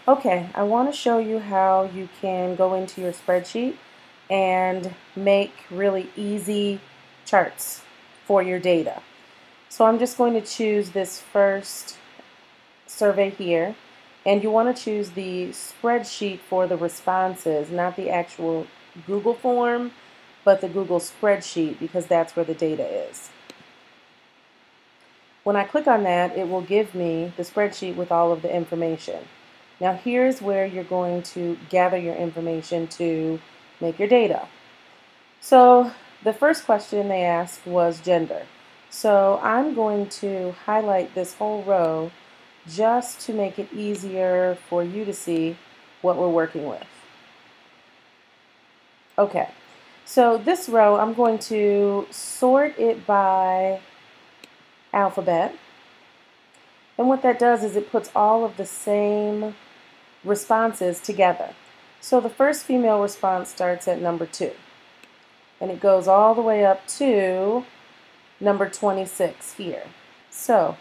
Okay, I want to show you how you can go into your spreadsheet and make really easy charts for your data. So I'm just going to choose this first survey here, and you want to choose the spreadsheet for the responses, not the actual Google form, but the Google spreadsheet, because that's where the data is. When I click on that, it will give me the spreadsheet with all of the information. Now here's where you're going to gather your information to make your data. So the first question they asked was gender. So I'm going to highlight this whole row just to make it easier for you to see what we're working with. Okay, so this row I'm going to sort it by alphabet. And what that does is it puts all of the same responses together. So the first female response starts at number 2, and it goes all the way up to number 26 here. So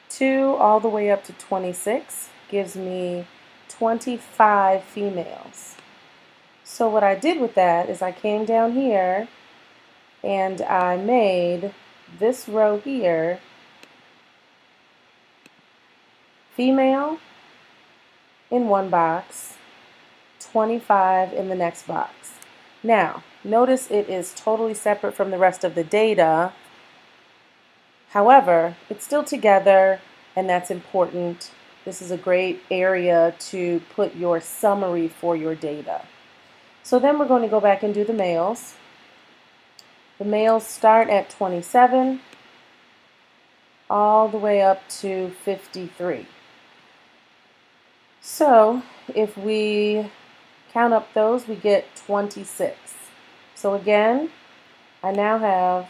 2 all the way up to 26 gives me 25 females. So what I did with that is I came down here and I made this row here female in one box, 25 in the next box. Now, notice it is totally separate from the rest of the data. However, it's still together, and that's important. This is a great area to put your summary for your data. So then we're going to go back and do the males. The males start at 27 all the way up to 53. So if we count up those, we get 26. So again, I now have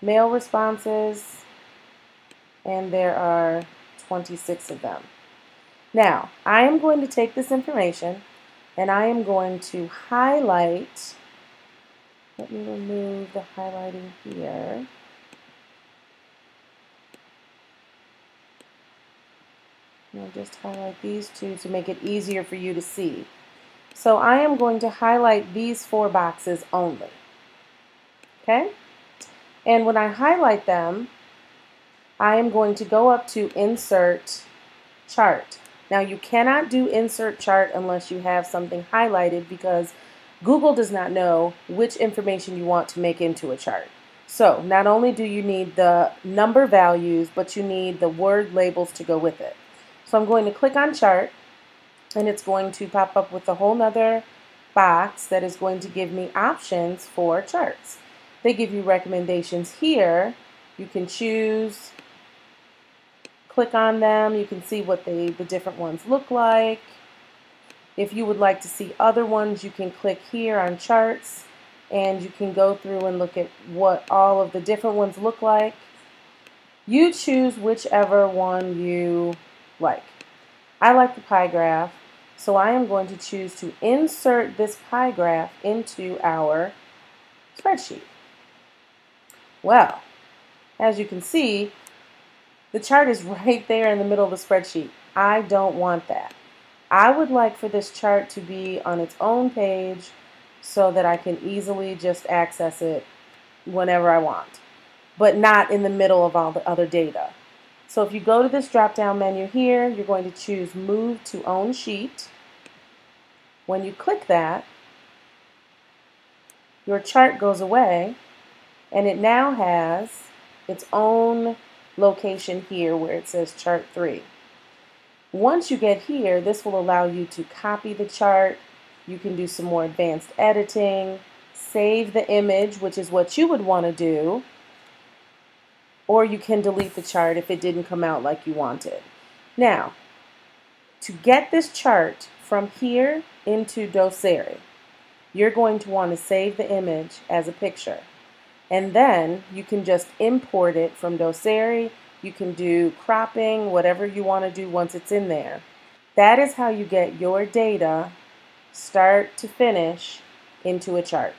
male responses, and there are 26 of them. Now, I am going to take this information and I am going to highlight. Let me remove the highlighting here. And I'll just highlight these two to make it easier for you to see. So I am going to highlight these 4 boxes only. Okay? And when I highlight them, I am going to go up to Insert Chart. Now you cannot do Insert Chart unless you have something highlighted, because Google does not know which information you want to make into a chart. So not only do you need the number values, but you need the word labels to go with it. So I'm going to click on Chart, and it's going to pop up with a whole nother box that is going to give me options for charts. They give you recommendations here. You can choose, click on them, you can see what the different ones look like. If you would like to see other ones, you can click here on charts, and you can go through and look at what all of the different ones look like. You choose whichever one you like. I like the pie graph, so I am going to choose to insert this pie graph into our spreadsheet. Well, as you can see, the chart is right there in the middle of the spreadsheet. I don't want that. I would like for this chart to be on its own page so that I can easily just access it whenever I want, but not in the middle of all the other data. So if you go to this drop-down menu here, you're going to choose Move to Own Sheet. When you click that, your chart goes away, and it now has its own location here where it says Chart 3. Once you get here, this will allow you to copy the chart. You can do some more advanced editing, save the image, which is what you would want to do, or you can delete the chart if it didn't come out like you wanted. Now, to get this chart from here into Doceri, you're going to want to save the image as a picture. And then you can just import it from Doceri. You can do cropping, whatever you want to do once it's in there. That is how you get your data, start to finish, into a chart.